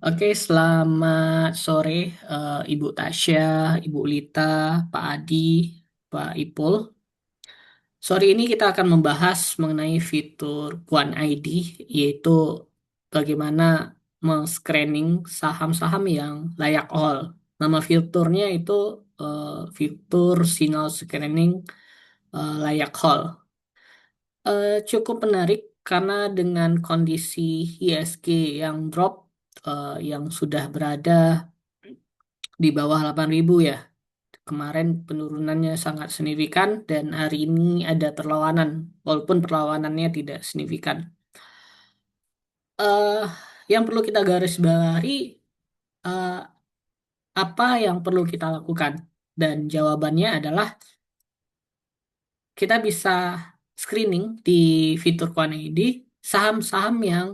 Oke, selamat sore Ibu Tasya, Ibu Lita, Pak Adi, Pak Ipul. Sore ini kita akan membahas mengenai fitur Quant ID, yaitu bagaimana men-screening saham-saham yang layak hold. Nama fiturnya itu fitur signal screening layak hold. Cukup menarik karena dengan kondisi ISG yang drop, yang sudah berada di bawah 8.000 ya. Kemarin penurunannya sangat signifikan dan hari ini ada perlawanan, walaupun perlawanannya tidak signifikan. eh yang perlu kita garis bawahi, eh, apa yang perlu kita lakukan? Dan jawabannya adalah kita bisa screening di fitur QuantID saham-saham yang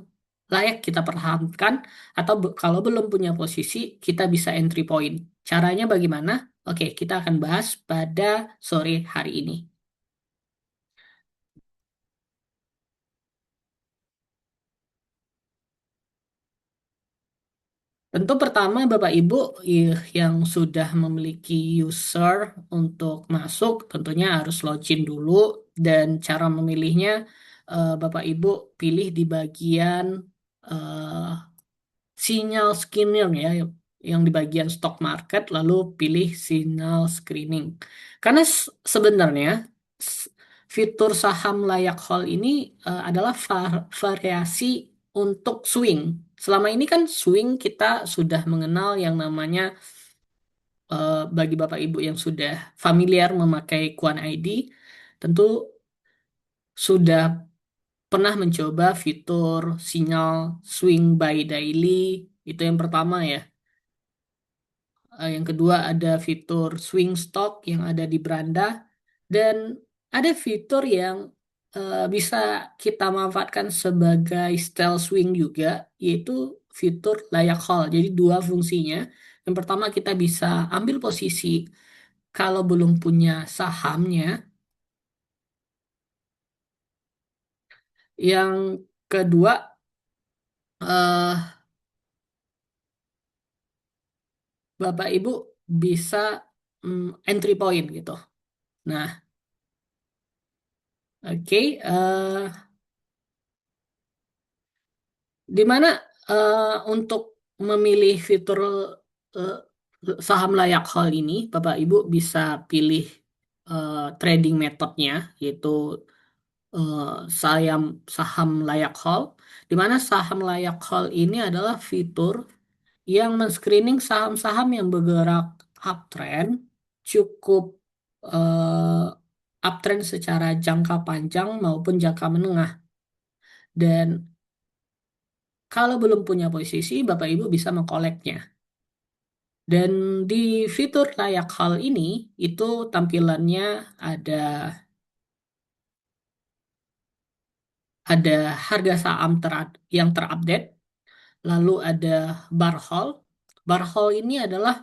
layak kita pertahankan atau kalau belum punya posisi kita bisa entry point. Caranya bagaimana? Oke, kita akan bahas pada sore hari ini. Tentu pertama Bapak Ibu yang sudah memiliki user untuk masuk tentunya harus login dulu dan cara memilihnya Bapak Ibu pilih di bagian eh, sinyal screening ya yang di bagian stock market lalu pilih sinyal screening. Karena sebenarnya s- fitur saham layak hold ini adalah variasi untuk swing. Selama ini kan swing kita sudah mengenal yang namanya bagi Bapak Ibu yang sudah familiar memakai Quant ID tentu sudah pernah mencoba fitur sinyal swing by daily, itu yang pertama ya. Yang kedua ada fitur swing stock yang ada di beranda dan ada fitur yang bisa kita manfaatkan sebagai style swing juga, yaitu fitur layak hold. Jadi dua fungsinya. Yang pertama kita bisa ambil posisi kalau belum punya sahamnya. Yang kedua eh, Bapak Ibu bisa entry point gitu. Nah, oke. Di mana untuk memilih fitur eh, saham layak hal ini, Bapak Ibu bisa pilih trading methodnya, yaitu eh, saham saham layak hal, di mana saham layak hal ini adalah fitur yang men-screening saham-saham yang bergerak uptrend, cukup uptrend secara jangka panjang maupun jangka menengah. Dan kalau belum punya posisi, Bapak Ibu bisa mengkoleknya. Dan di fitur layak hal ini, itu tampilannya ada ada harga saham yang terupdate, lalu ada bar haul. Bar haul ini adalah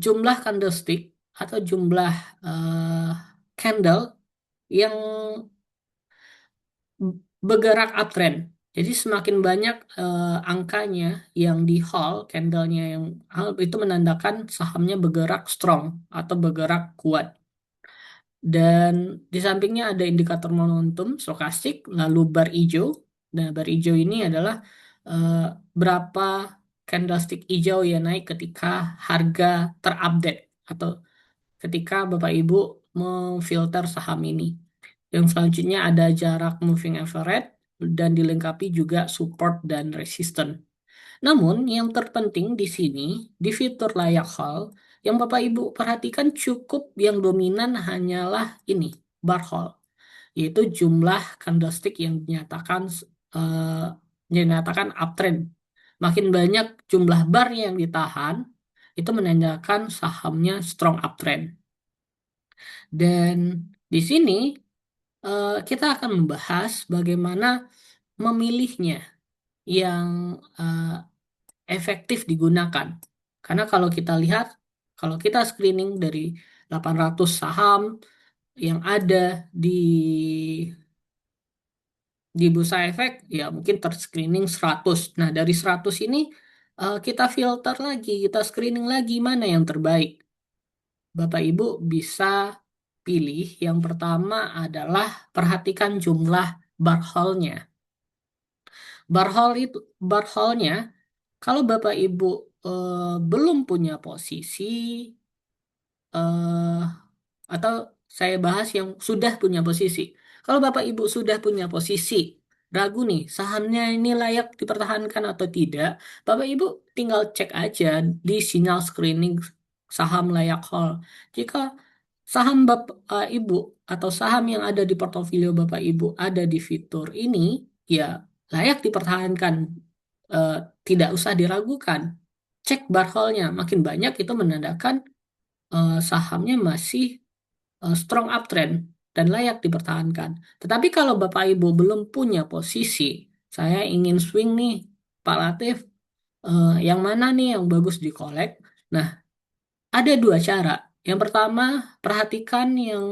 jumlah candlestick atau jumlah eh, candle yang bergerak uptrend. Jadi semakin banyak angkanya yang di haul, candlenya yang haul itu menandakan sahamnya bergerak strong atau bergerak kuat. Dan di sampingnya ada indikator momentum stokastik, lalu bar hijau. Nah, bar hijau ini adalah eh, berapa candlestick hijau yang naik ketika harga terupdate atau ketika Bapak Ibu memfilter saham ini. Yang selanjutnya ada jarak moving average dan dilengkapi juga support dan resistance. Namun, yang terpenting di sini, di fitur layak hal, yang Bapak Ibu perhatikan cukup yang dominan hanyalah ini, bar hall, yaitu jumlah candlestick yang eh, dinyatakan uptrend. Makin banyak jumlah bar yang ditahan, itu menandakan sahamnya strong uptrend. Dan di sini kita akan membahas bagaimana memilihnya yang eh, efektif digunakan. Karena kalau kita lihat, kalau kita screening dari 800 saham yang ada di Di Bursa Efek ya mungkin terscreening 100. Nah, dari 100 ini kita filter lagi, kita screening lagi mana yang terbaik. Bapak Ibu bisa pilih yang pertama adalah perhatikan jumlah bar hole-nya. Bar hole itu bar hole-nya kalau Bapak Ibu belum punya posisi eh, atau saya bahas yang sudah punya posisi. Kalau Bapak Ibu sudah punya posisi, ragu nih sahamnya ini layak dipertahankan atau tidak, Bapak Ibu tinggal cek aja di sinyal screening saham layak hold. Jika saham Bapak Ibu atau saham yang ada di portofolio Bapak Ibu ada di fitur ini, ya layak dipertahankan. Eh, Tidak usah diragukan. Cek bar hold-nya, makin banyak itu menandakan sahamnya masih strong uptrend dan layak dipertahankan. Tetapi kalau Bapak Ibu belum punya posisi, saya ingin swing nih, Pak Latif, yang mana nih yang bagus di collect? Nah, ada dua cara. Yang pertama, perhatikan yang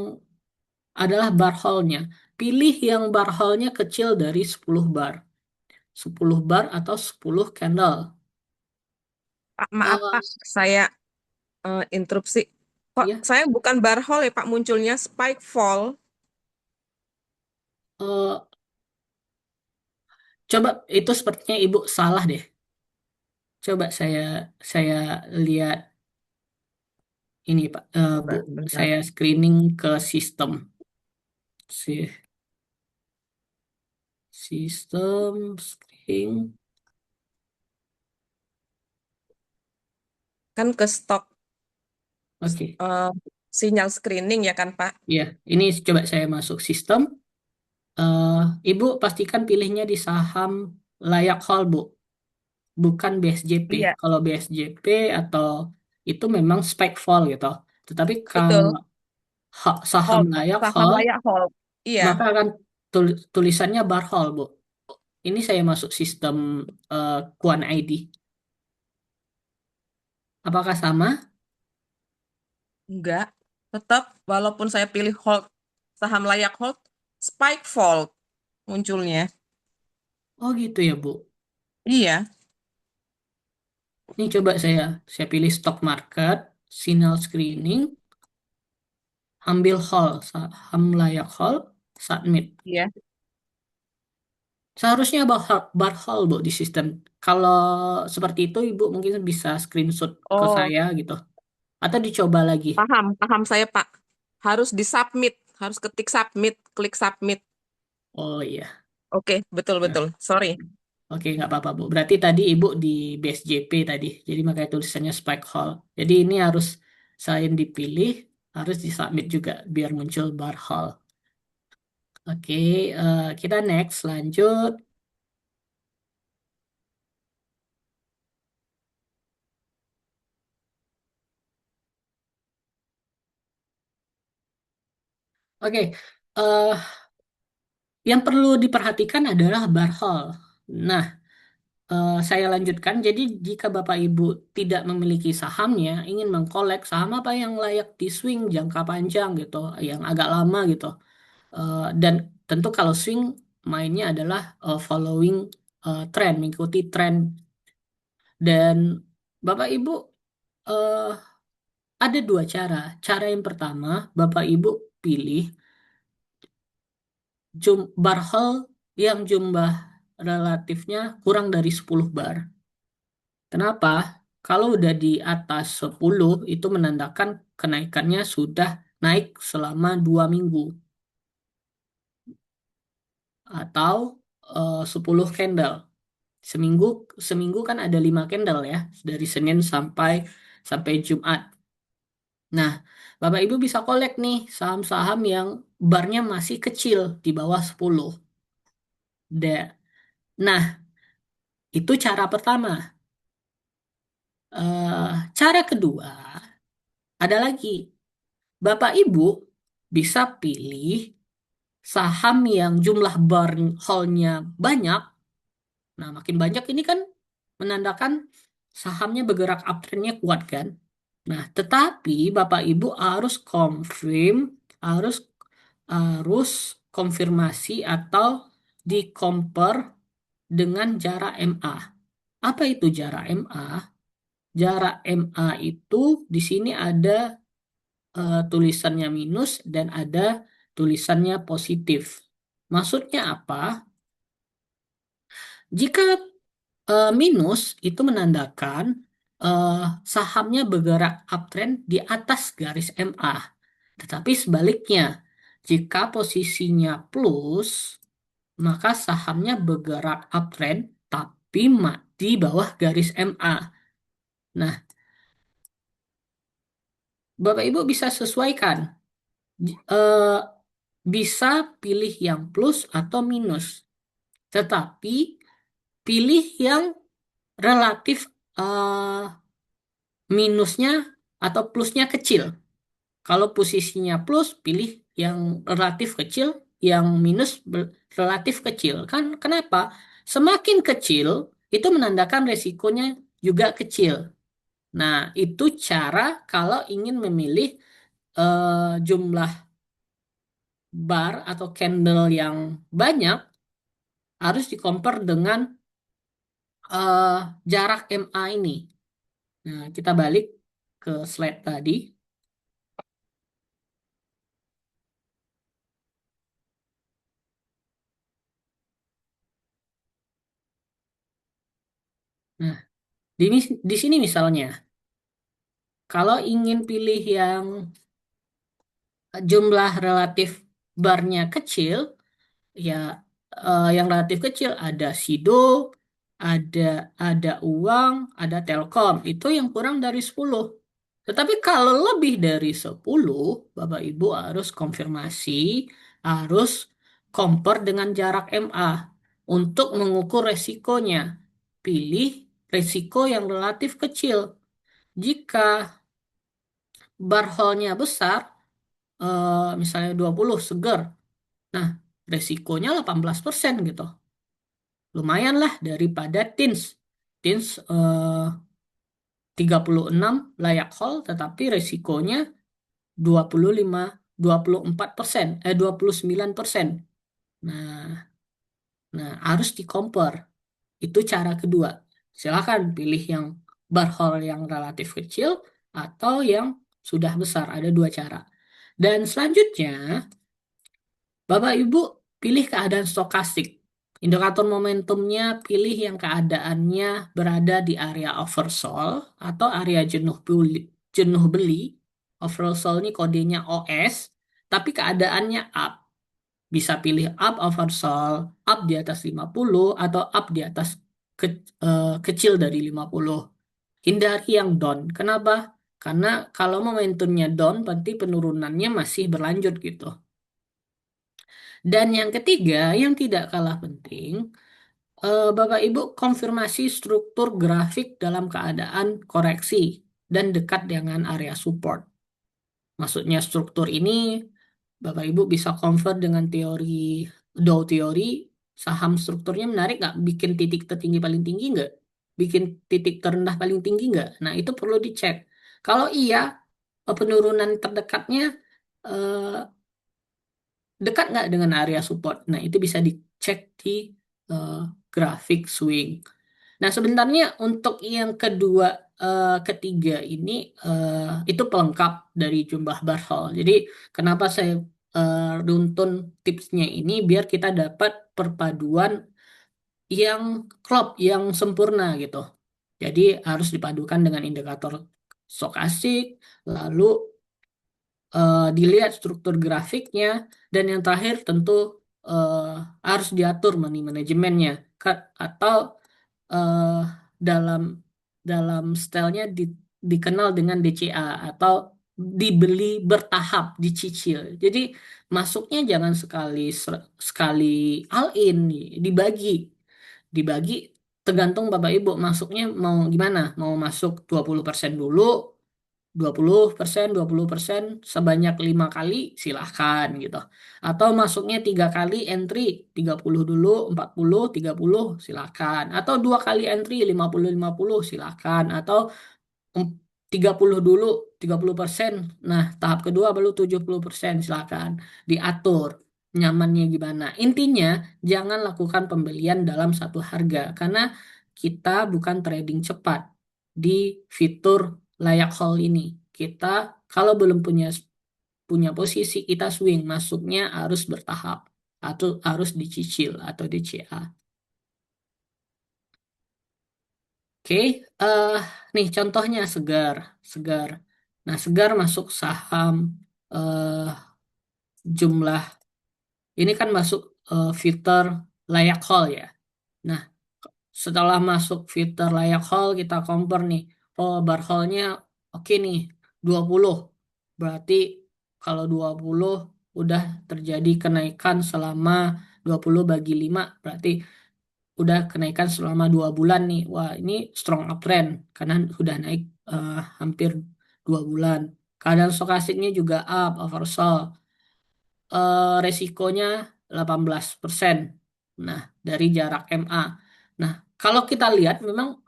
adalah bar hold-nya. Pilih yang bar hold-nya kecil dari 10 bar. 10 bar atau 10 candle. Pak, maaf Pak, Eh, saya interupsi. Kok ya, saya bukan barhol ya Pak, munculnya spike fall. eh, coba itu sepertinya Ibu salah deh. Coba saya lihat ini Pak, Bu, Coba bentar. saya screening ke sistem, sistem screening. Kan ke stok Oke, eh, sinyal screening ya kan Pak? ya, ini coba saya masuk sistem. Eh, Ibu pastikan pilihnya di saham layak hold Bu, bukan BSJP. Iya, Kalau BSJP atau itu memang spec fall gitu. Tetapi kalau betul. saham Hold, layak saham hold, layak hold. Iya, maka akan tulisannya bar hold Bu. Ini saya masuk sistem Quant ID. Apakah sama? enggak. Tetap walaupun saya pilih hold, saham layak hold, spike fall munculnya. Oh gitu ya Bu. Iya, Ini coba saya pilih stock market, signal screening, ambil hold, saham layak hold, submit. iya. Seharusnya bar hold Bu di sistem. Kalau seperti itu Ibu mungkin bisa screenshot ke Oh, saya gitu. Atau dicoba lagi. paham, paham saya Pak. Harus disubmit, harus ketik submit, klik submit. Oh iya. Oke, Nah, betul-betul. Sorry. oke nggak apa-apa Bu. Berarti tadi Ibu di BSJP tadi. Jadi makanya tulisannya spike hold. Jadi ini harus selain dipilih, harus disubmit juga biar muncul bar hold. Oke, kita next lanjut. Oke, eh, yang perlu diperhatikan adalah bar hold. Nah, saya lanjutkan. Jadi jika Bapak Ibu tidak memiliki sahamnya, ingin mengkolek saham apa yang layak di swing jangka panjang gitu, yang agak lama gitu. Dan tentu kalau swing mainnya adalah following trend, mengikuti tren. Dan Bapak Ibu eh, ada dua cara. Cara yang pertama, Bapak Ibu pilih bar hold yang jumlah relatifnya kurang dari 10 bar. Kenapa? Kalau udah di atas 10 itu menandakan kenaikannya sudah naik selama 2 minggu atau 10 candle. Seminggu seminggu kan ada 5 candle ya dari Senin sampai sampai Jumat. Nah, Bapak Ibu bisa kolek nih saham-saham yang barnya masih kecil di bawah 10. Nah, itu cara pertama. Cara kedua ada lagi. Bapak Ibu bisa pilih saham yang jumlah bar hold-nya banyak. Nah, makin banyak ini kan menandakan sahamnya bergerak uptrend-nya kuat kan. Nah, tetapi Bapak Ibu harus harus harus konfirmasi atau di compare dengan jarak MA. Apa itu jarak MA? Jarak MA itu di sini ada tulisannya minus dan ada tulisannya positif. Maksudnya apa? Jika minus itu menandakan eh, sahamnya bergerak uptrend di atas garis MA. Tetapi sebaliknya, jika posisinya plus, maka sahamnya bergerak uptrend tapi di bawah garis MA. Nah, Bapak Ibu bisa sesuaikan. Eh, bisa pilih yang plus atau minus. Tetapi pilih yang relatif eh, minusnya atau plusnya kecil. Kalau posisinya plus, pilih yang relatif kecil, yang minus relatif kecil. Kan kenapa? Semakin kecil, itu menandakan resikonya juga kecil. Nah, itu cara kalau ingin memilih jumlah bar atau candle yang banyak, harus di-compare dengan eh, jarak MA ini. Nah, kita balik ke slide tadi. Nah, di sini misalnya, kalau ingin pilih yang jumlah relatif barnya kecil, ya yang relatif kecil ada Sido, ada ada uang, ada Telkom. Itu yang kurang dari 10. Tetapi kalau lebih dari 10, Bapak Ibu harus konfirmasi, harus compare dengan jarak MA untuk mengukur resikonya. Pilih resiko yang relatif kecil. Jika barholnya besar, misalnya 20 seger. Nah, resikonya 18% gitu. Lumayan lah daripada teens. Teens 36 layak hold, tetapi resikonya 25, 24%, 29%. Nah, nah harus di-compare. Itu cara kedua. Silakan pilih yang bar hold yang relatif kecil atau yang sudah besar. Ada dua cara. Dan selanjutnya, Bapak Ibu pilih keadaan stokastik. Indikator momentumnya pilih yang keadaannya berada di area oversold atau area jenuh beli. Jenuh beli. Oversold ini kodenya OS, tapi keadaannya up. Bisa pilih up oversold, up di atas 50 atau up di atas kecil dari 50. Hindari yang down. Kenapa? Karena kalau momentumnya down, berarti penurunannya masih berlanjut gitu. Dan yang ketiga, yang tidak kalah penting, Bapak Ibu konfirmasi struktur grafik dalam keadaan koreksi dan dekat dengan area support. Maksudnya struktur ini, Bapak Ibu bisa convert dengan teori Dow teori, saham strukturnya menarik nggak? Bikin titik tertinggi paling tinggi nggak? Bikin titik terendah paling tinggi nggak? Nah, itu perlu dicek. Kalau iya, penurunan terdekatnya eh, dekat nggak dengan area support? Nah, itu bisa dicek di eh, grafik swing. Nah, sebenarnya untuk yang kedua, ketiga ini itu pelengkap dari jumlah barrel. Jadi, kenapa saya runtun tipsnya ini biar kita dapat perpaduan yang klop, yang sempurna gitu. Jadi, harus dipadukan dengan indikator stokastik, lalu dilihat struktur grafiknya, dan yang terakhir tentu eh, harus diatur money manajemennya. Atau eh, dalam dalam stylenya dikenal dengan DCA atau dibeli bertahap, dicicil. Jadi masuknya jangan sekali all in, dibagi. Dibagi tergantung Bapak Ibu masuknya mau gimana? Mau masuk 20% dulu, 20%, 20% sebanyak 5 kali, silahkan gitu. Atau masuknya 3 kali entry, 30 dulu, 40, 30, silahkan. Atau 2 kali entry, 50, 50, silahkan. Atau em- 30 dulu, 30%. Nah, tahap kedua baru 70%, silahkan. Diatur. nyamannya gimana. Intinya, jangan lakukan pembelian dalam satu harga karena kita bukan trading cepat di fitur layak haul ini. Kita kalau belum punya punya posisi, kita swing masuknya harus bertahap atau harus dicicil atau DCA. Oke, eh nih contohnya Segar, Segar. Nah, Segar masuk saham eh jumlah ini kan masuk fitur layak haul ya. Nah, setelah masuk fitur layak haul kita compare nih. Oh, bar haulnya oke nih 20. Berarti kalau 20 udah terjadi kenaikan selama 20 bagi 5 berarti udah kenaikan selama 2 bulan nih. Wah, ini strong uptrend karena udah naik hampir 2 bulan. Keadaan stokastiknya juga up, oversold. Resikonya 18%. Nah, dari jarak MA. Nah, kalau kita lihat memang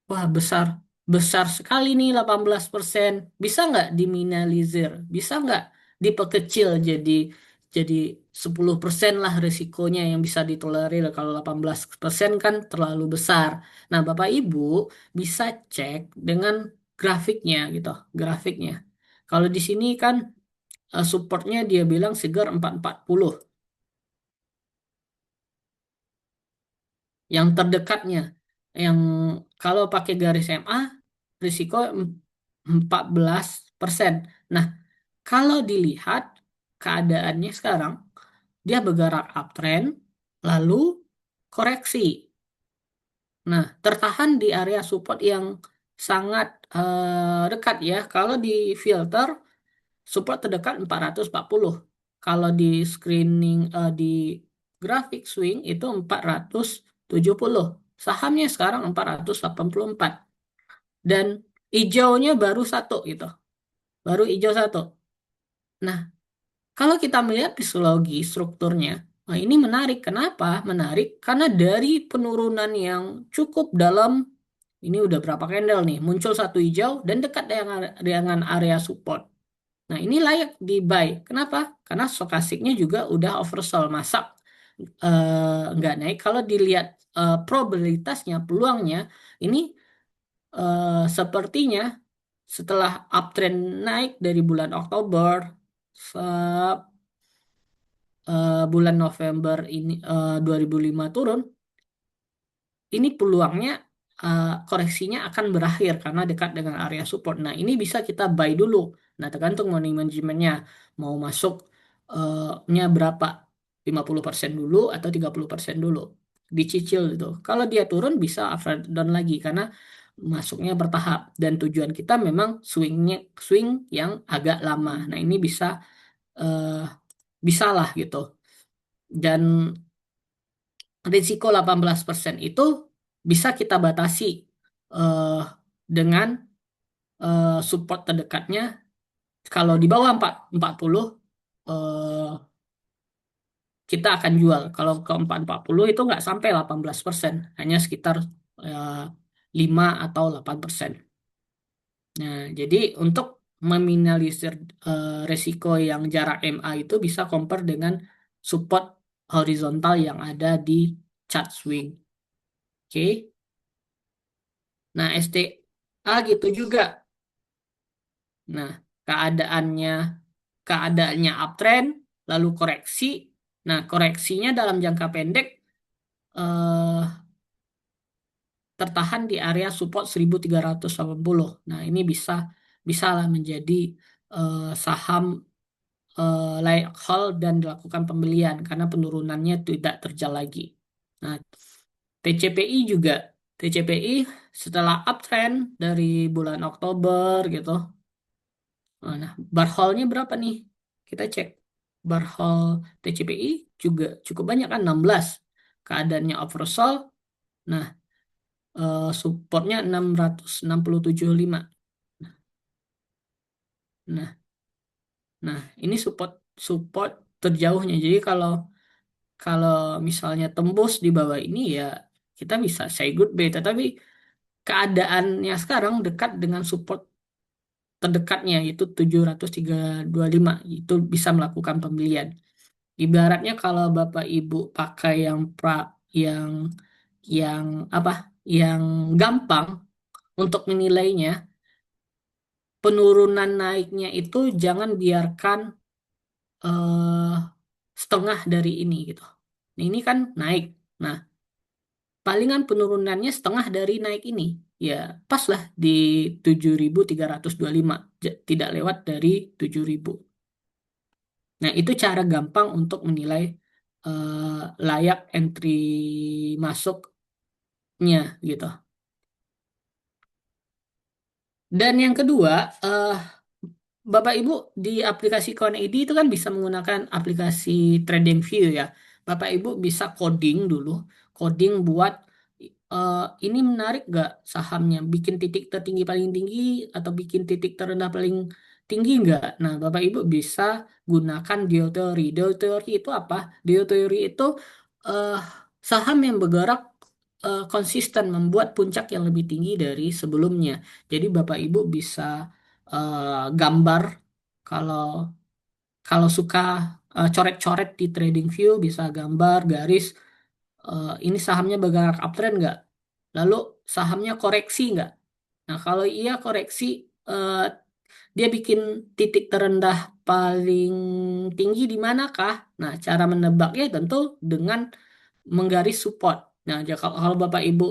wah besar besar sekali nih 18%. Bisa nggak diminimalisir? Bisa nggak dipekecil jadi 10% lah resikonya yang bisa ditolerir. Kalau 18% kan terlalu besar. Nah, Bapak Ibu bisa cek dengan grafiknya gitu, grafiknya. Kalau di sini kan supportnya dia bilang segar 440 yang terdekatnya. Yang kalau pakai garis MA risiko 14%. Nah, kalau dilihat keadaannya sekarang, dia bergerak uptrend, lalu koreksi. Nah, tertahan di area support yang sangat dekat ya. Kalau di filter, support terdekat 440. Kalau di screening, di grafik swing itu 470. Sahamnya sekarang 484. Dan hijaunya baru satu gitu. Baru hijau satu. Nah, kalau kita melihat psikologi strukturnya, nah ini menarik. Kenapa? Menarik karena dari penurunan yang cukup dalam, ini udah berapa candle nih, muncul satu hijau dan dekat dengan area support. Nah, ini layak di buy. Kenapa? Karena stokastiknya juga udah oversold. Masa nggak naik? Kalau dilihat probabilitasnya, peluangnya, ini sepertinya setelah uptrend naik dari bulan Oktober, bulan November ini 2005 turun, ini peluangnya koreksinya akan berakhir karena dekat dengan area support. Nah, ini bisa kita buy dulu. Nah, tergantung money manajemennya mau masuk nya berapa? 50% dulu atau 30% dulu. Dicicil itu. Kalau dia turun bisa upside down lagi karena masuknya bertahap dan tujuan kita memang swing yang agak lama. Nah, ini eh, bisa lah gitu. Dan risiko 18% itu bisa kita batasi eh, dengan support terdekatnya. Kalau di bawah 40 eh, kita akan jual. Kalau ke 440 itu nggak sampai 18%, hanya sekitar eh, 5 atau 8%. Nah, jadi untuk meminimalisir resiko yang jarak MA itu bisa compare dengan support horizontal yang ada di chart swing. Oke. Nah, STA gitu juga. Nah, keadaannya keadaannya uptrend, lalu koreksi. Nah, koreksinya dalam jangka pendek eh, tertahan di area support 1380. Nah, ini bisa lah menjadi saham layak haul dan dilakukan pembelian karena penurunannya tidak terjal lagi. Nah, TCPI juga. TCPI setelah uptrend dari bulan Oktober gitu. Nah, bar haulnya berapa nih? Kita cek. Bar haul TCPI juga cukup banyak kan 16. Keadaannya oversold. Nah, supportnya 667,5. Nah, nah ini support support terjauhnya. Jadi kalau kalau misalnya tembus di bawah ini ya kita bisa say goodbye. Tetapi keadaannya sekarang dekat dengan support terdekatnya yaitu 725 itu bisa melakukan pembelian. Ibaratnya kalau Bapak Ibu pakai yang yang apa? Yang gampang untuk menilainya, penurunan naiknya itu jangan biarkan eh, setengah dari ini gitu. Nah, ini kan naik. Nah, palingan penurunannya setengah dari naik ini. Ya, pas lah di 7.325. Tidak lewat dari 7.000. Nah, itu cara gampang untuk menilai layak entry masuknya gitu. Dan yang kedua, Bapak Ibu di aplikasi CoinID itu kan bisa menggunakan aplikasi TradingView ya. Bapak Ibu bisa coding dulu, coding buat eh, ini menarik gak sahamnya, bikin titik tertinggi paling tinggi atau bikin titik terendah paling tinggi nggak? Nah, Bapak Ibu bisa gunakan geoteori. Geoteori itu apa? Geoteori itu eh, saham yang bergerak konsisten membuat puncak yang lebih tinggi dari sebelumnya. Jadi Bapak Ibu bisa gambar kalau kalau suka coret-coret di TradingView bisa gambar garis ini sahamnya bergerak uptrend nggak? Lalu sahamnya koreksi nggak? Nah kalau iya koreksi eh, dia bikin titik terendah paling tinggi di manakah? Nah cara menebaknya tentu dengan menggaris support. Nah, kalau Bapak Ibu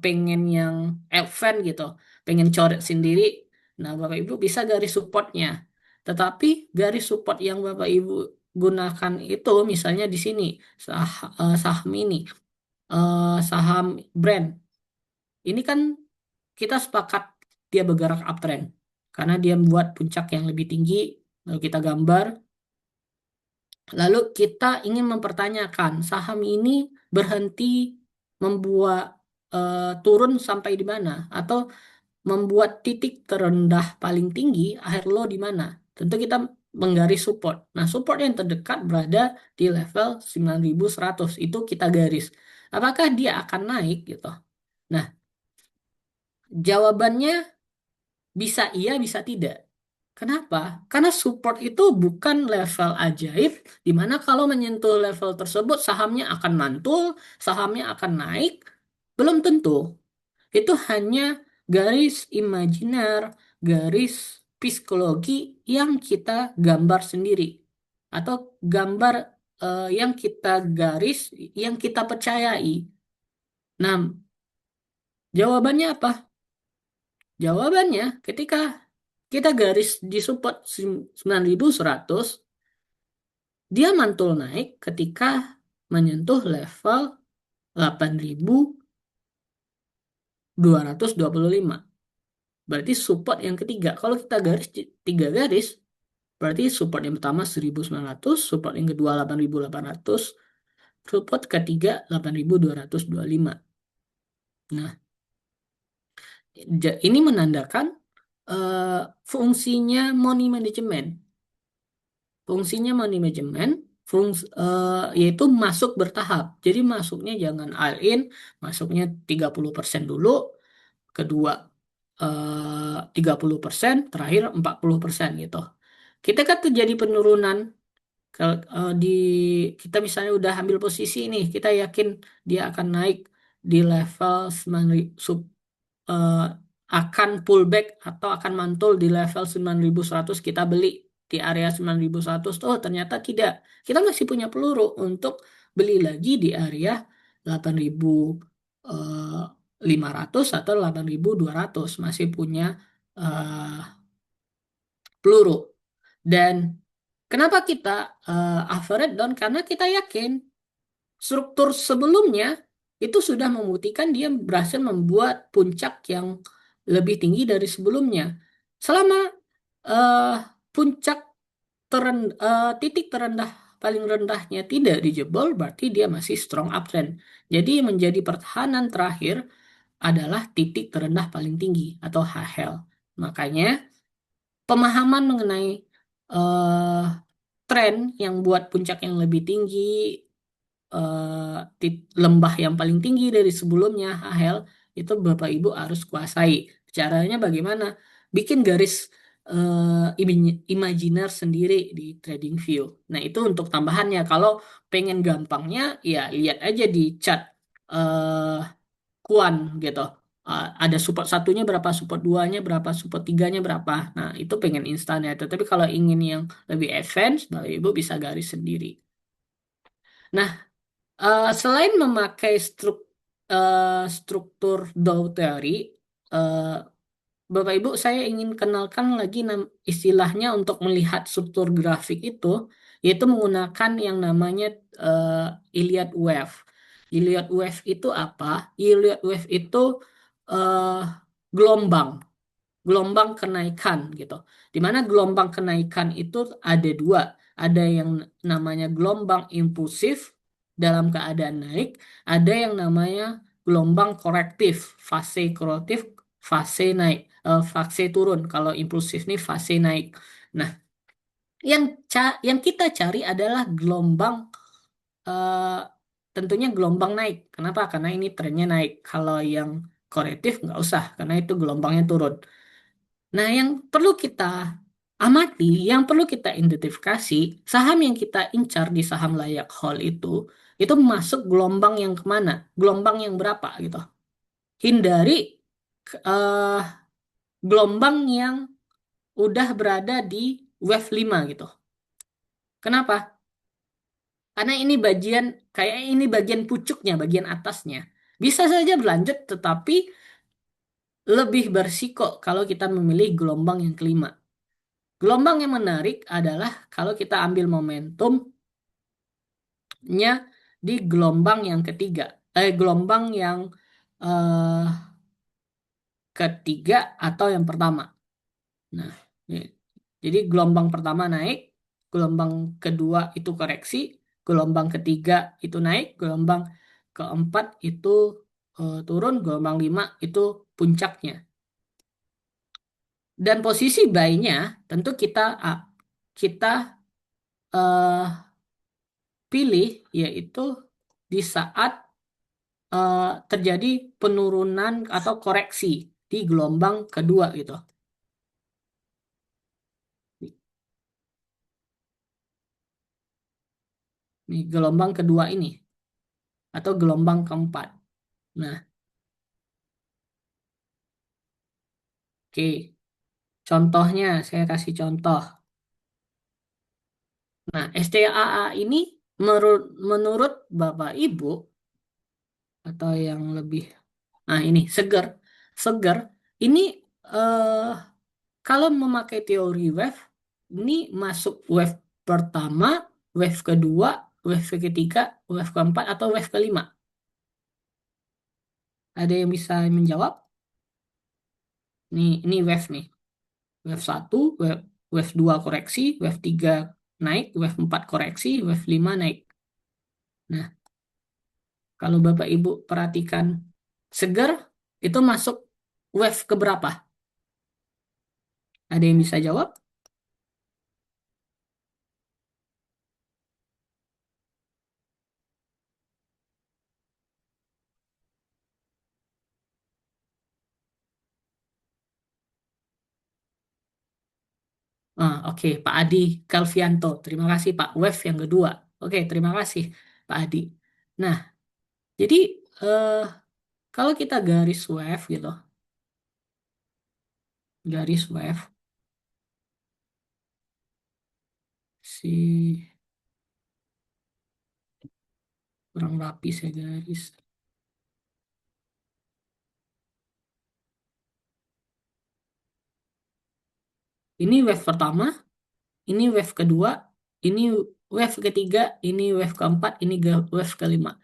pengen yang advance gitu, pengen coret sendiri, nah Bapak Ibu bisa garis supportnya. Tetapi garis support yang Bapak Ibu gunakan itu, misalnya di sini saham ini, saham brand, ini kan kita sepakat dia bergerak uptrend karena dia membuat puncak yang lebih tinggi. Lalu kita gambar. Lalu kita ingin mempertanyakan saham ini berhenti membuat turun sampai di mana atau membuat titik terendah paling tinggi akhir low di mana. Tentu kita menggaris support. Nah, support yang terdekat berada di level 9.100. Itu kita garis. Apakah dia akan naik gitu? Nah, jawabannya bisa iya, bisa tidak. Kenapa? Karena support itu bukan level ajaib, di mana kalau menyentuh level tersebut sahamnya akan mantul, sahamnya akan naik. Belum tentu. Itu hanya garis imajiner, garis psikologi yang kita gambar sendiri. Atau gambar yang kita garis, yang kita percayai. Nah, jawabannya apa? Jawabannya ketika kita garis di support 9.100, dia mantul naik ketika menyentuh level 8.225. Berarti support yang ketiga. Kalau kita garis tiga garis, berarti support yang pertama 1.900, support yang kedua 8.800, support ketiga 8.225. Nah, ini menandakan eh, fungsinya money management. Fungsinya money management yaitu masuk bertahap. Jadi masuknya jangan all in, masuknya 30% dulu, kedua 30%, terakhir 40% gitu. Kita kan terjadi penurunan kalau di kita misalnya udah ambil posisi nih, kita yakin dia akan naik di level 9 eh, akan pullback atau akan mantul di level 9.100, kita beli di area 9.100. Oh, ternyata tidak. Kita masih punya peluru untuk beli lagi di area 8.500 atau 8.200. Masih punya eh, peluru. Dan kenapa kita average down? Karena kita yakin struktur sebelumnya itu sudah membuktikan dia berhasil membuat puncak yang lebih tinggi dari sebelumnya. Selama eh, puncak titik terendah paling rendahnya tidak dijebol, berarti dia masih strong uptrend. Jadi menjadi pertahanan terakhir adalah titik terendah paling tinggi atau HL. Makanya pemahaman mengenai eh, tren yang buat puncak yang lebih tinggi, lembah yang paling tinggi dari sebelumnya, HL, itu Bapak Ibu harus kuasai. Caranya bagaimana? Bikin garis imajiner sendiri di TradingView. Nah, itu untuk tambahannya. Kalau pengen gampangnya, ya lihat aja di chart eh Kuan gitu. Ada support satunya berapa, support duanya berapa, support tiganya berapa. Nah, itu pengen instan ya. Tetapi kalau ingin yang lebih advance, Bapak Ibu bisa garis sendiri. Nah, selain memakai struktur Dow Theory, eh, Bapak Ibu, saya ingin kenalkan lagi istilahnya untuk melihat struktur grafik itu, yaitu menggunakan yang namanya Elliott Wave. Elliott Wave itu apa? Elliott Wave itu eh, gelombang, gelombang kenaikan gitu. Di mana gelombang kenaikan itu ada dua. Ada yang namanya gelombang impulsif dalam keadaan naik, ada yang namanya gelombang korektif, fase korektif, fase naik, fase turun. Kalau impulsif nih fase naik. Nah, yang kita cari adalah gelombang eh, tentunya gelombang naik. Kenapa? Karena ini trennya naik. Kalau yang korektif nggak usah, karena itu gelombangnya turun. Nah, yang perlu kita amati, yang perlu kita identifikasi, saham yang kita incar di saham layak hold itu masuk gelombang yang kemana? Gelombang yang berapa gitu. Hindari eh, gelombang yang udah berada di wave 5 gitu. Kenapa? Karena ini kayak ini bagian pucuknya, bagian atasnya. Bisa saja berlanjut, tetapi lebih bersiko kalau kita memilih gelombang yang kelima. Gelombang yang menarik adalah kalau kita ambil momentumnya di gelombang yang ketiga. Gelombang yang eh, ketiga atau yang pertama. Nah, ini. Jadi gelombang pertama naik, gelombang kedua itu koreksi, gelombang ketiga itu naik, gelombang keempat itu turun, gelombang lima itu puncaknya. Dan posisi buy-nya tentu kita eh, pilih yaitu di saat terjadi penurunan atau koreksi di gelombang kedua gitu. Nih gelombang kedua ini atau gelombang keempat. Nah, oke. Contohnya saya kasih contoh. Nah, STAA ini menurut Bapak Ibu atau yang lebih nah ini seger. Seger ini eh kalau memakai teori wave, ini masuk wave pertama, wave kedua, wave ketiga, wave keempat, atau wave kelima. Ada yang bisa menjawab? Ini wave nih. Wave satu, wave 2 koreksi, wave 3 naik, wave 4 koreksi, wave 5 naik. Nah, kalau Bapak Ibu perhatikan seger, itu masuk wave keberapa? Ada yang bisa jawab? Oke, Pak Adi Kalvianto. Terima kasih, Pak. Wave yang kedua. Oke, terima kasih, Pak Adi. Nah, jadi eh, kalau kita garis wave gitu, garis wave, si kurang rapi saya garis. Ini wave pertama, ini wave kedua, ini wave ketiga, ini wave keempat, ini wave kelima.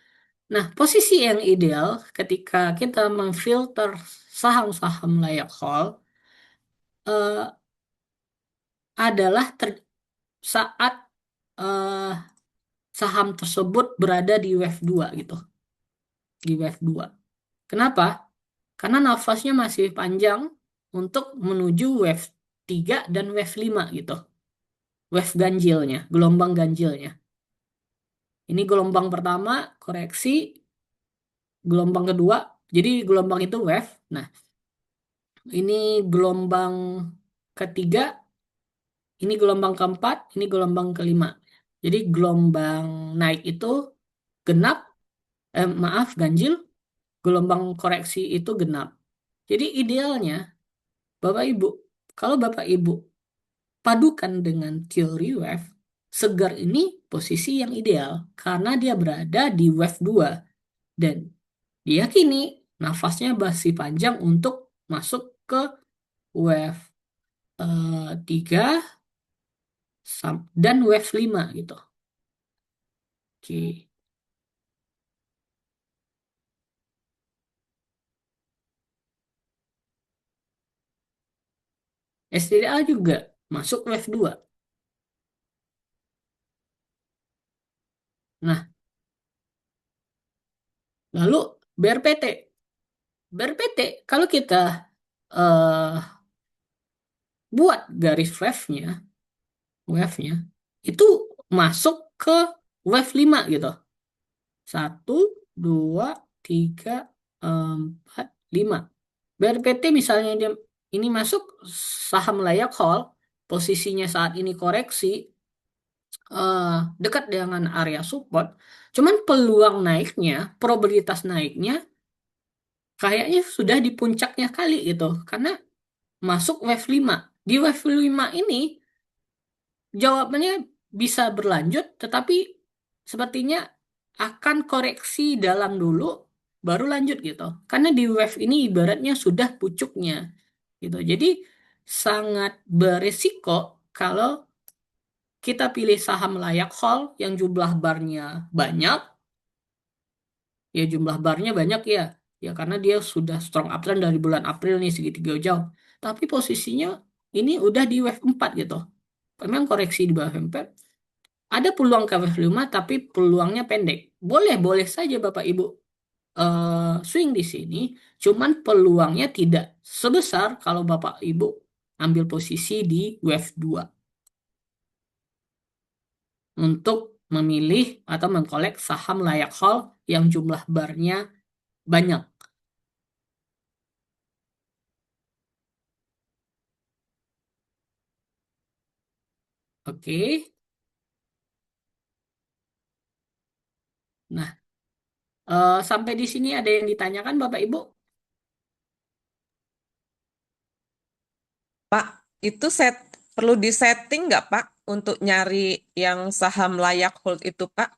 Nah, posisi yang ideal ketika kita memfilter saham-saham layak hold adalah saat eh, saham tersebut berada di wave 2 gitu, di wave 2. Kenapa? Karena nafasnya masih panjang untuk menuju wave 3 dan wave 5 gitu. Wave ganjilnya, gelombang ganjilnya. Ini gelombang pertama, koreksi, gelombang kedua. Jadi gelombang itu wave. Nah, ini gelombang ketiga, ini gelombang keempat, ini gelombang kelima. Jadi gelombang naik itu genap, maaf, ganjil, gelombang koreksi itu genap. Jadi idealnya, Bapak Ibu, kalau Bapak Ibu padukan dengan teori wave, segar ini posisi yang ideal karena dia berada di wave 2 dan diyakini nafasnya masih panjang untuk masuk ke wave 3 dan wave 5 gitu. Oke. SDA juga masuk wave 2. Nah, lalu BRPT. BRPT kalau kita eh, buat garis wave-nya itu masuk ke wave 5 gitu. Satu, dua, tiga, empat, lima. BRPT misalnya dia ini masuk saham layak hold, posisinya saat ini koreksi eh, dekat dengan area support. Cuman peluang naiknya, probabilitas naiknya kayaknya sudah di puncaknya kali gitu. Karena masuk wave 5. Di wave 5 ini jawabannya bisa berlanjut, tetapi sepertinya akan koreksi dalam dulu, baru lanjut gitu. Karena di wave ini ibaratnya sudah pucuknya gitu. Jadi sangat berisiko kalau kita pilih saham layak hold yang jumlah barnya banyak, ya jumlah barnya banyak ya. Ya karena dia sudah strong uptrend dari bulan April nih segitiga jauh. Tapi posisinya ini udah di wave 4 gitu. Memang koreksi di bawah wave 4. Ada peluang ke wave 5 tapi peluangnya pendek. Boleh saja Bapak Ibu swing di sini, cuman peluangnya tidak sebesar kalau Bapak Ibu ambil posisi di wave 2 untuk memilih atau mengkolek saham layak hold yang jumlah barnya banyak. Oke. Nah, sampai di sini ada yang ditanyakan Bapak Ibu? Pak, itu perlu disetting nggak Pak untuk nyari yang saham layak hold itu Pak?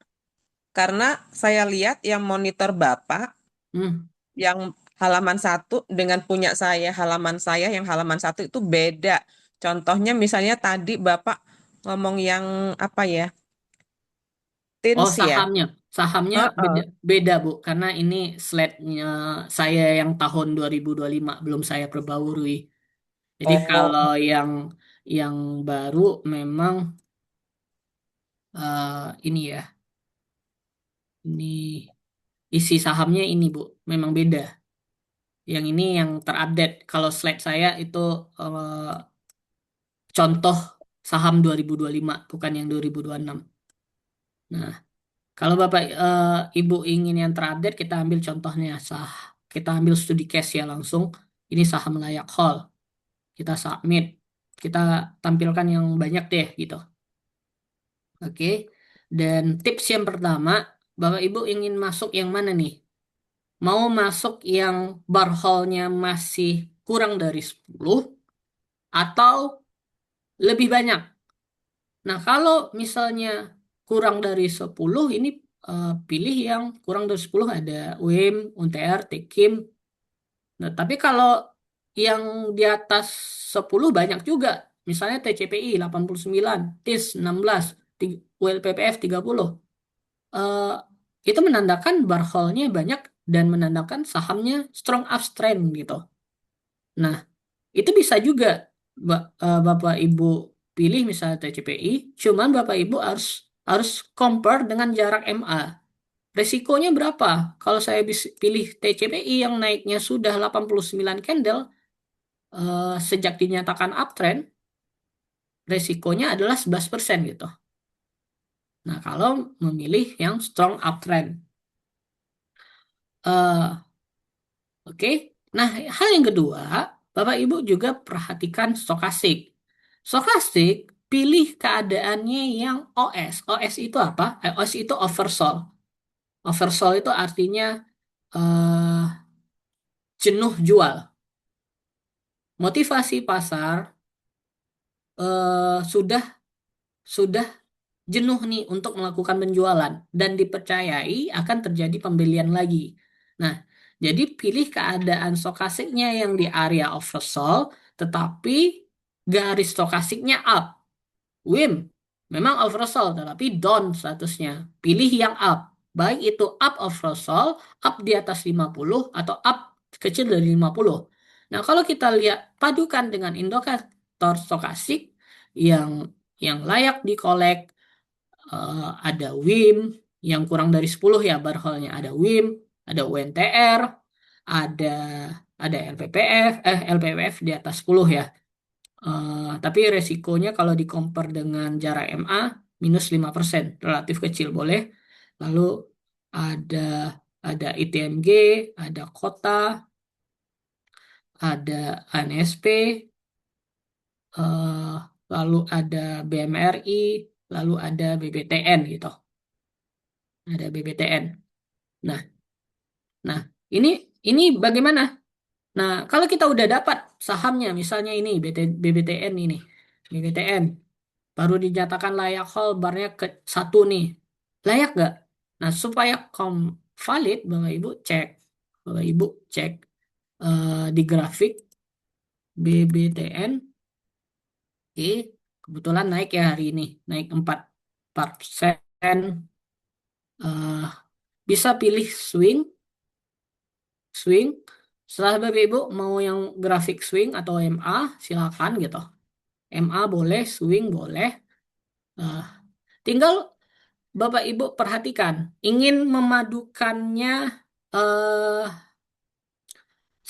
Karena saya lihat yang monitor Bapak Hmm. yang halaman satu dengan punya saya halaman saya yang halaman satu itu beda. Contohnya misalnya tadi Bapak ngomong yang apa ya? Oh, Tins ya? sahamnya beda, Heeh. beda Bu, karena ini slide-nya saya yang tahun 2025 belum saya perbaharui. Jadi Oh, kalau yang baru memang ini ya, ini isi sahamnya ini Bu, memang beda. Yang ini yang terupdate. Kalau slide saya itu contoh saham 2025, bukan yang 2026. Nah, kalau Bapak Ibu ingin yang terupdate, kita ambil contohnya kita ambil studi case ya langsung. Ini saham layak hold. Kita submit. Kita tampilkan yang banyak deh gitu. Oke. Dan tips yang pertama, Bapak Ibu ingin masuk yang mana nih? Mau masuk yang bar haulnya masih kurang dari 10 atau lebih banyak? Nah, kalau misalnya kurang dari 10 ini pilih yang kurang dari 10 ada UIM, UNTR, Tekim. Nah, tapi kalau yang di atas 10 banyak juga. Misalnya TCPI 89, TIS 16, ULPPF 30. Eh, itu menandakan barholnya banyak dan menandakan sahamnya strong uptrend gitu. Nah, itu bisa juga Bapak Ibu pilih misalnya TCPI, cuman Bapak Ibu harus harus compare dengan jarak MA. Resikonya berapa? Kalau saya pilih TCPI yang naiknya sudah 89 candle sejak dinyatakan uptrend, resikonya adalah 11% gitu. Nah, kalau memilih yang strong uptrend. Eh, oke. Nah, hal yang kedua, Bapak Ibu juga perhatikan stokastik. Stokastik, pilih keadaannya yang OS. OS itu apa? OS itu oversold. Oversold itu artinya eh, jenuh jual. Motivasi pasar sudah jenuh nih untuk melakukan penjualan dan dipercayai akan terjadi pembelian lagi. Nah, jadi pilih keadaan stokastiknya yang di area oversold, tetapi garis stokastiknya up. Wim, memang oversold, tetapi down statusnya. Pilih yang up. Baik itu up oversold, up di atas 50, atau up kecil dari 50. Nah, kalau kita lihat padukan dengan indikator stokastik yang layak dikolek, ada WIM yang kurang dari 10 ya barholnya, ada WIM, ada UNTR, ada LPPF, LPWF di atas 10 ya. Tapi resikonya kalau di compare dengan jarak MA minus 5%, relatif kecil boleh. Lalu ada ITMG, ada Kota, ada ANSP, eh, lalu ada BMRI, lalu ada BBTN gitu. Ada BBTN. Nah, nah ini bagaimana? Nah, kalau kita udah dapat sahamnya, misalnya ini BBTN ini, BBTN baru dinyatakan layak hold barnya ke satu nih, layak nggak? Nah, supaya valid, Bapak Ibu cek di grafik BBTN, oke, kebetulan naik ya hari ini, naik 4%. eh, Bisa pilih swing. Setelah Bapak Ibu mau yang grafik swing atau MA, silakan gitu. MA boleh, swing boleh. Eh, Tinggal Bapak Ibu perhatikan, ingin memadukannya, eh,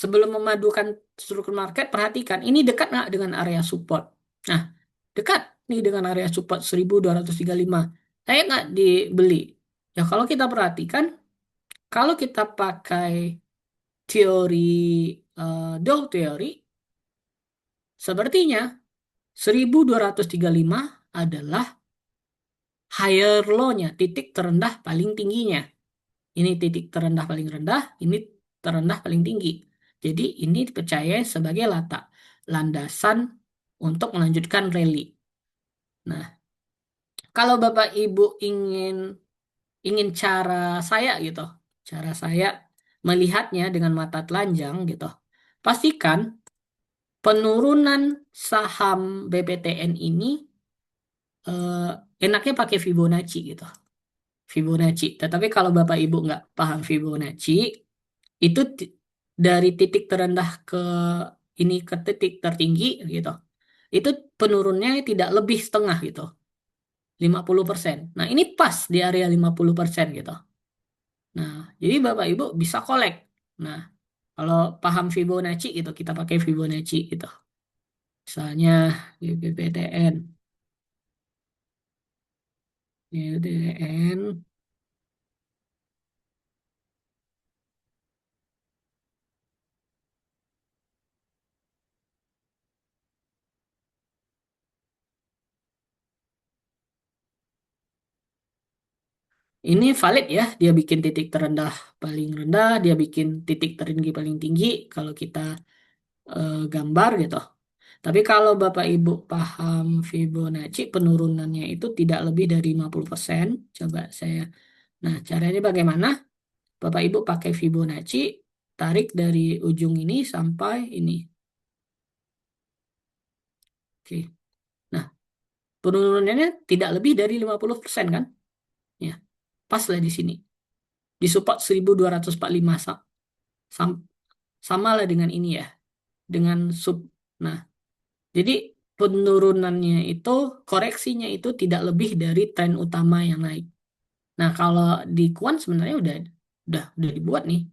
sebelum memadukan struktur market, perhatikan ini dekat nggak dengan area support. Nah, dekat nih dengan area support 1235. Saya nggak dibeli. Ya kalau kita perhatikan, kalau kita pakai teori Dow teori, sepertinya 1235 adalah higher low-nya, titik terendah paling tingginya. Ini titik terendah paling rendah, ini terendah paling tinggi. Jadi ini dipercaya sebagai landasan untuk melanjutkan rally. Nah, kalau Bapak Ibu ingin cara saya gitu, cara saya melihatnya dengan mata telanjang gitu, pastikan penurunan saham BPTN ini eh, enaknya pakai Fibonacci gitu. Fibonacci. Tetapi kalau Bapak Ibu nggak paham Fibonacci, itu dari titik terendah ke ini ke titik tertinggi gitu. Itu penurunnya tidak lebih setengah gitu, 50%. Nah, ini pas di area 50% gitu. Nah, jadi Bapak Ibu bisa kolek. Nah, kalau paham Fibonacci gitu, kita pakai Fibonacci gitu. Misalnya di BPTN, BPTN ini valid ya, dia bikin titik terendah paling rendah, dia bikin titik tertinggi paling tinggi kalau kita gambar gitu. Tapi kalau Bapak Ibu paham Fibonacci, penurunannya itu tidak lebih dari 50%. Coba saya. Nah, caranya bagaimana? Bapak Ibu pakai Fibonacci, tarik dari ujung ini sampai ini. Oke. Nah, penurunannya tidak lebih dari 50% kan? Ya, pas lah di sini. Di support 1245 sam- sama lah dengan ini ya, dengan sub. Nah, jadi penurunannya itu, koreksinya itu tidak lebih dari tren utama yang naik. Nah, kalau di Kuan sebenarnya udah dibuat nih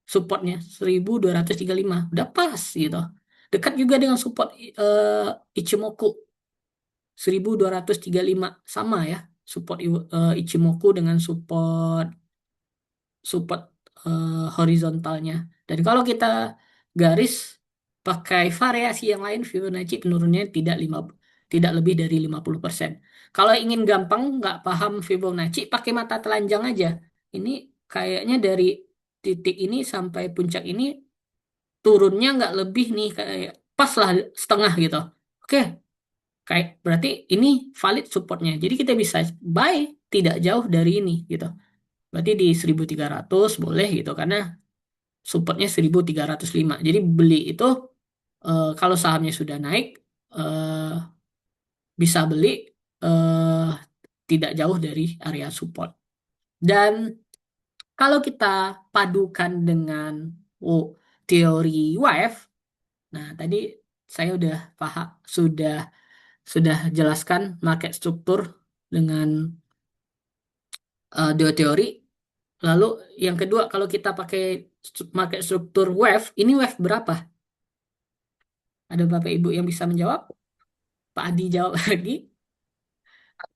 supportnya 1235, udah pas gitu. Dekat juga dengan support Ichimoku 1235, sama ya. Support Ichimoku dengan support support horizontalnya. Dan kalau kita garis pakai variasi yang lain, Fibonacci penurunnya tidak lebih dari 50%. Kalau ingin gampang, nggak paham Fibonacci, pakai mata telanjang aja. Ini kayaknya dari titik ini sampai puncak ini turunnya nggak lebih nih, kayak pas lah setengah gitu. Oke, kayak berarti ini valid supportnya. Jadi kita bisa buy tidak jauh dari ini gitu. Berarti di 1300 boleh gitu karena supportnya 1305. Jadi beli itu kalau sahamnya sudah naik eh, bisa beli eh, tidak jauh dari area support. Dan kalau kita padukan dengan oh, teori wave, nah tadi saya udah paham, sudah jelaskan market struktur dengan dua teori. Lalu yang kedua, kalau kita pakai market struktur wave, ini wave berapa? Ada Bapak Ibu yang bisa menjawab? Pak Adi jawab lagi.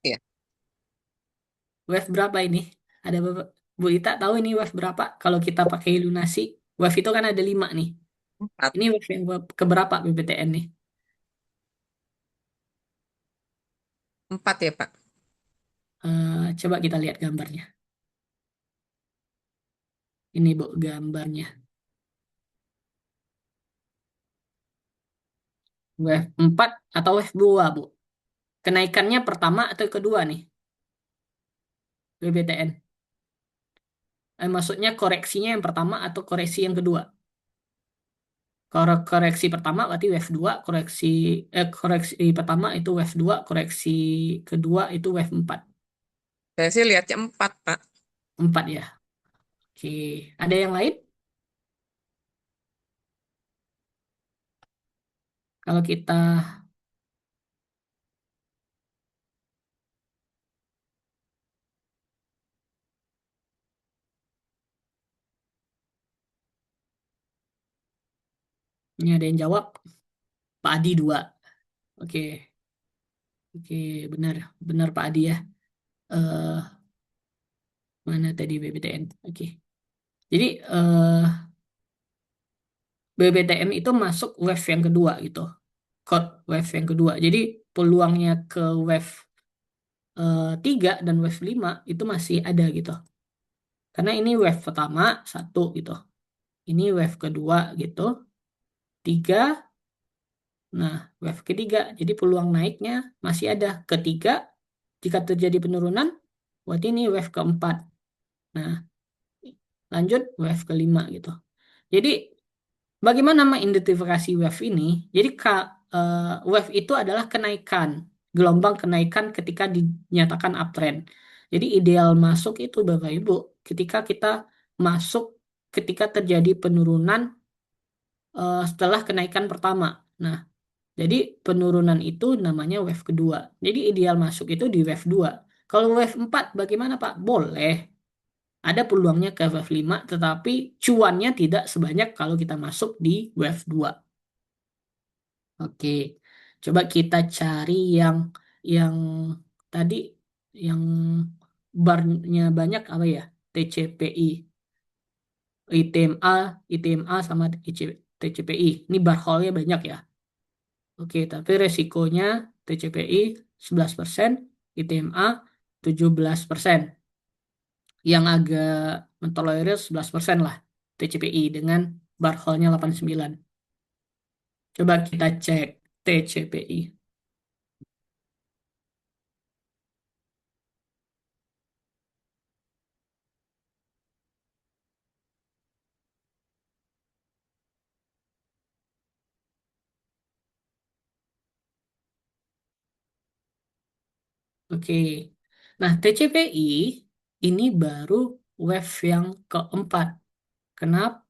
Ya, Wave berapa ini? Ada Bapak Bu Ita tahu ini wave berapa? Kalau kita pakai lunasi, wave itu kan ada 5 nih. 4. Ini wave yang keberapa BBTN nih? 4 ya, Pak. Coba kita lihat gambarnya. Ini Bu gambarnya. Wave 4 atau wave 2 Bu? Kenaikannya pertama atau kedua nih BBTN? Maksudnya koreksinya yang pertama atau koreksi yang kedua? Kalau koreksi pertama berarti wave 2, koreksi pertama itu wave 2, koreksi kedua itu wave 4. Saya sih lihatnya 4, Pak. 4 ya. Oke, ada yang lain? Kalau kita, ini ada yang jawab, Pak Adi 2. Oke, oke, benar, benar Pak Adi ya. Eh, Mana tadi BBTN? Oke, jadi BBTN itu masuk wave yang kedua gitu, code wave yang kedua. Jadi peluangnya ke wave 3 dan wave 5 itu masih ada gitu. Karena ini wave pertama, satu gitu. Ini wave kedua gitu, tiga. Nah, wave ketiga. Jadi peluang naiknya masih ada. Ketiga, jika terjadi penurunan, berarti ini wave keempat. Nah, lanjut wave kelima gitu. Jadi, bagaimana mengidentifikasi wave ini? Jadi, wave itu adalah kenaikan, gelombang kenaikan ketika dinyatakan uptrend. Jadi, ideal masuk itu Bapak Ibu, ketika kita masuk ketika terjadi penurunan setelah kenaikan pertama. Nah, jadi penurunan itu namanya wave kedua. Jadi ideal masuk itu di wave 2. Kalau wave 4 bagaimana Pak? Boleh. Ada peluangnya ke wave 5, tetapi cuannya tidak sebanyak kalau kita masuk di wave 2. Oke. Coba kita cari yang tadi yang barnya banyak apa ya? TCPI, ITMA, ITMA sama TCPI. Ini bar haulnya banyak ya. Oke, tapi resikonya TCPI 11%, ITMA 17%. Yang agak mentolerir 11% lah TCPI dengan bar haulnya 89. Coba kita cek TCPI. Oke. Nah, TCPI ini baru wave yang keempat. Kenapa?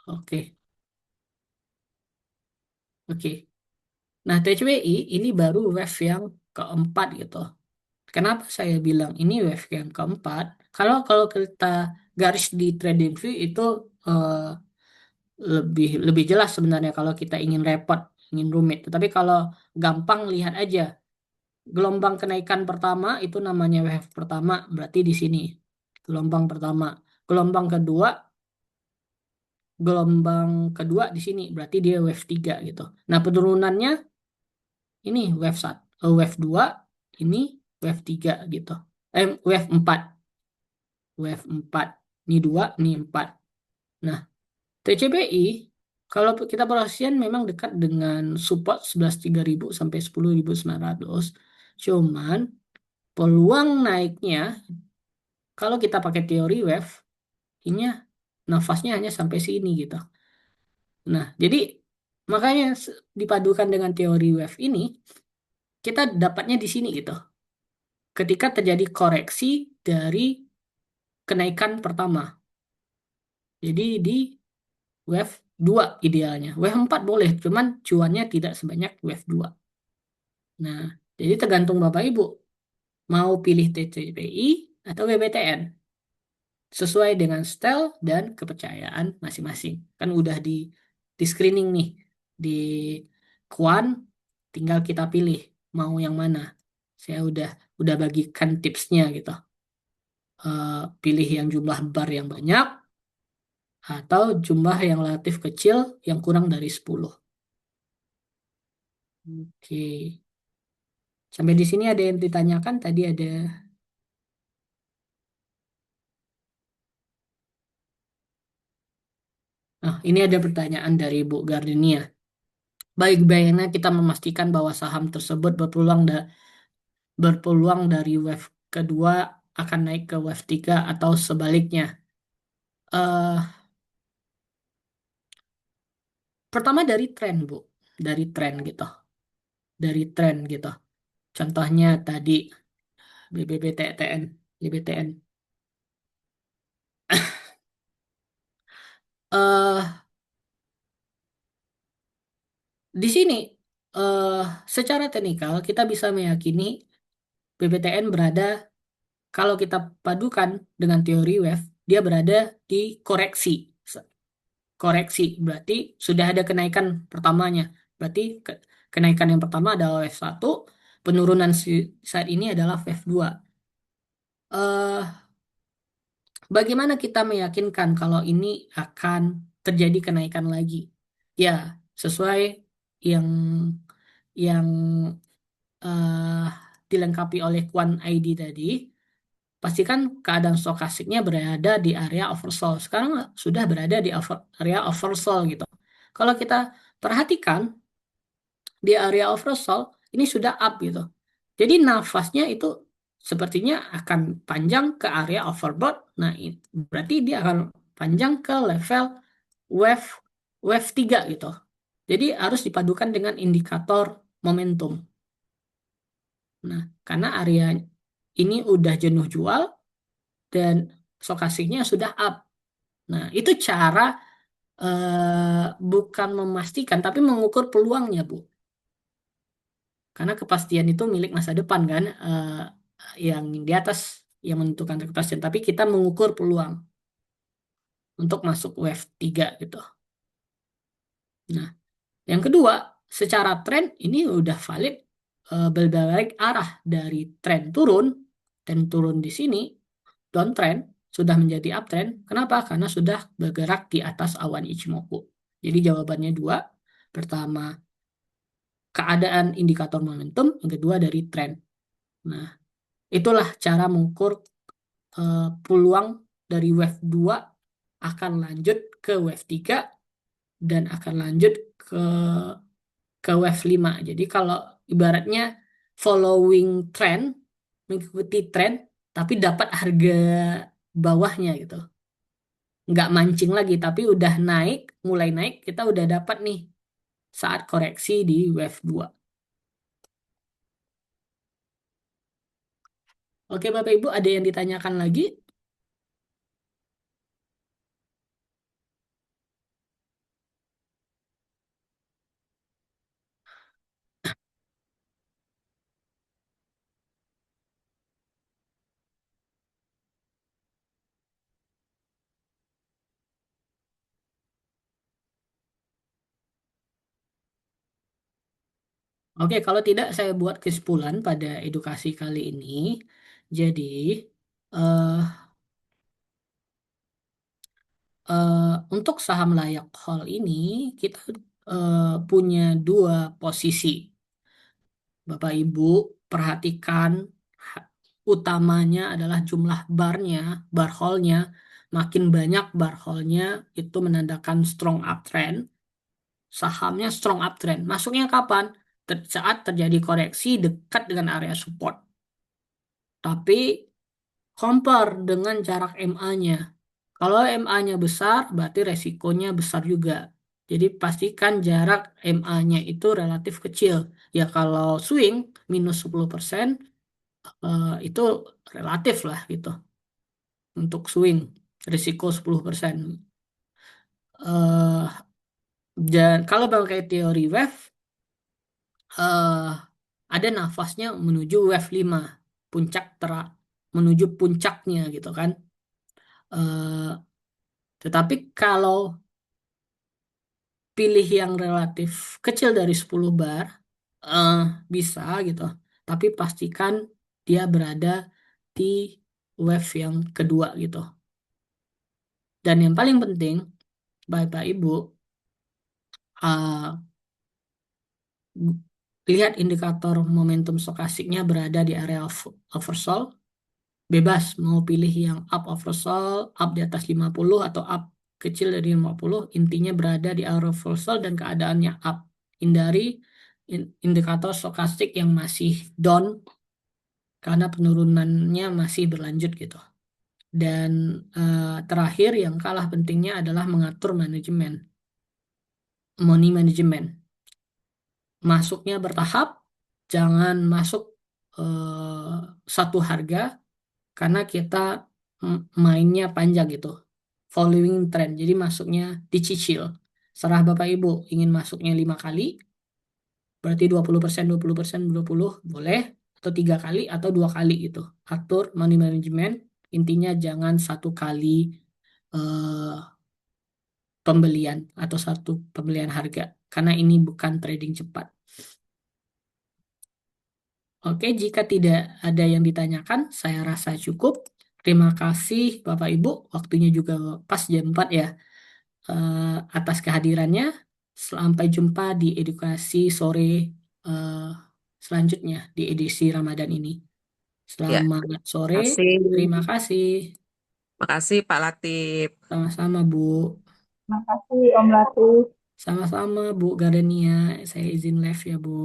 Oke, oke. Nah, TCPI ini baru wave yang keempat gitu. Kenapa saya bilang ini wave yang keempat? Kalau kalau kita garis di trading view itu eh, lebih lebih jelas sebenarnya kalau kita ingin repot, ingin rumit. Tetapi kalau gampang lihat aja, gelombang kenaikan pertama itu namanya wave pertama, berarti di sini gelombang pertama. Gelombang kedua gelombang kedua di sini, berarti dia wave 3 gitu. Nah, penurunannya ini wave 2, ini wave 3 gitu. Wave 4, wave 4. Ini 2, ini 4. Nah, TCPI kalau kita perhatikan memang dekat dengan support 11.300 sampai 10.900. Cuman peluang naiknya kalau kita pakai teori wave, ini nafasnya hanya sampai sini gitu. Nah, jadi makanya dipadukan dengan teori wave ini, kita dapatnya di sini gitu. Ketika terjadi koreksi dari kenaikan pertama. Jadi di wave 2 idealnya. Wave 4 boleh, cuman cuannya tidak sebanyak wave 2. Nah, jadi tergantung Bapak Ibu mau pilih TCPI atau WBTN sesuai dengan style dan kepercayaan masing-masing. Kan udah di screening nih di Kuan, tinggal kita pilih mau yang mana. Saya udah bagikan tipsnya gitu. Pilih yang jumlah bar yang banyak atau jumlah yang relatif kecil yang kurang dari 10. Oke. Sampai di sini ada yang ditanyakan tadi ada. Nah, ini ada pertanyaan dari Bu Gardenia. Baik-baiknya kita memastikan bahwa saham tersebut berpeluang dari wave kedua akan naik ke wave 3 atau sebaliknya. eh Pertama dari tren, Bu. Dari tren gitu. Dari tren gitu. Contohnya tadi BBBTTN, BBTN. eh di sini eh secara teknikal kita bisa meyakini BBTN berada, kalau kita padukan dengan teori wave, dia berada di koreksi. Koreksi berarti sudah ada kenaikan pertamanya. Berarti kenaikan yang pertama adalah wave 1, penurunan saat ini adalah wave 2. Eh, Bagaimana kita meyakinkan kalau ini akan terjadi kenaikan lagi? Ya, sesuai yang yang eh, dilengkapi oleh Quant ID tadi, pastikan keadaan stokastiknya berada di area oversold. Sekarang sudah berada di area oversold gitu. Kalau kita perhatikan di area oversold, ini sudah up gitu. Jadi nafasnya itu sepertinya akan panjang ke area overbought. Nah, berarti dia akan panjang ke level wave wave 3 gitu. Jadi harus dipadukan dengan indikator momentum. Nah, karena area ini udah jenuh jual dan stokastiknya sudah up. Nah, itu cara bukan memastikan, tapi mengukur peluangnya, Bu. Karena kepastian itu milik masa depan, kan? Yang di atas yang menentukan kepastian. Tapi kita mengukur peluang untuk masuk wave 3 gitu. Nah, yang kedua, secara tren ini udah valid, berbalik arah dari tren turun di sini, downtrend sudah menjadi uptrend. Kenapa? Karena sudah bergerak di atas awan Ichimoku. Jadi jawabannya dua. Pertama, keadaan indikator momentum. Yang kedua, dari tren. Nah, itulah cara mengukur peluang dari wave 2 akan lanjut ke wave 3 dan akan lanjut ke wave 5. Jadi kalau ibaratnya following trend, mengikuti tren, tapi dapat harga bawahnya gitu. Nggak mancing lagi, tapi udah naik, mulai naik, kita udah dapat nih saat koreksi di wave 2. Oke Bapak Ibu, ada yang ditanyakan lagi? Oke, kalau tidak saya buat kesimpulan pada edukasi kali ini. Jadi, eh, untuk saham layak hold ini kita punya dua posisi. Bapak Ibu perhatikan ha- utamanya adalah jumlah barnya, bar hold-nya. Makin banyak bar hold-nya itu menandakan strong uptrend. Sahamnya strong uptrend. Masuknya kapan? Saat terjadi koreksi dekat dengan area support. Tapi compare dengan jarak MA-nya. Kalau MA-nya besar, berarti resikonya besar juga. Jadi pastikan jarak MA-nya itu relatif kecil. Ya kalau swing minus 10%, itu relatif lah gitu untuk swing. Risiko 10%. Eh, dan kalau pakai teori wave, eh, ada nafasnya menuju wave 5 puncak menuju puncaknya gitu kan. Eh, tetapi kalau pilih yang relatif kecil dari 10 bar, eh, bisa gitu. Tapi pastikan dia berada di wave yang kedua gitu. Dan yang paling penting, Bapak Ibu, eh, lihat indikator momentum stokastiknya berada di area oversold. Bebas mau pilih yang up oversold, up di atas 50 atau up kecil dari 50, intinya berada di area oversold dan keadaannya up. Hindari indikator stokastik yang masih down karena penurunannya masih berlanjut gitu. Dan terakhir yang kalah pentingnya adalah mengatur manajemen, money management. Masuknya bertahap, jangan masuk satu harga karena kita mainnya panjang gitu. Following trend. Jadi masuknya dicicil. Serah Bapak Ibu ingin masuknya 5 kali, berarti 20%, 20%, 20 boleh, atau 3 kali, atau 2 kali gitu. Atur money management, intinya jangan satu kali eh, pembelian atau satu pembelian harga. Karena ini bukan trading cepat. Oke, jika tidak ada yang ditanyakan, saya rasa cukup. Terima kasih Bapak Ibu, waktunya juga pas jam 4 ya, atas kehadirannya. Sampai jumpa di edukasi sore eh, selanjutnya di edisi Ramadan ini. Ya, Selamat sore, kasih. terima kasih. Makasih Pak Latif. Sama-sama Bu. Terima kasih Om Latif. Sama-sama Bu Gardenia. Saya izin live ya Bu.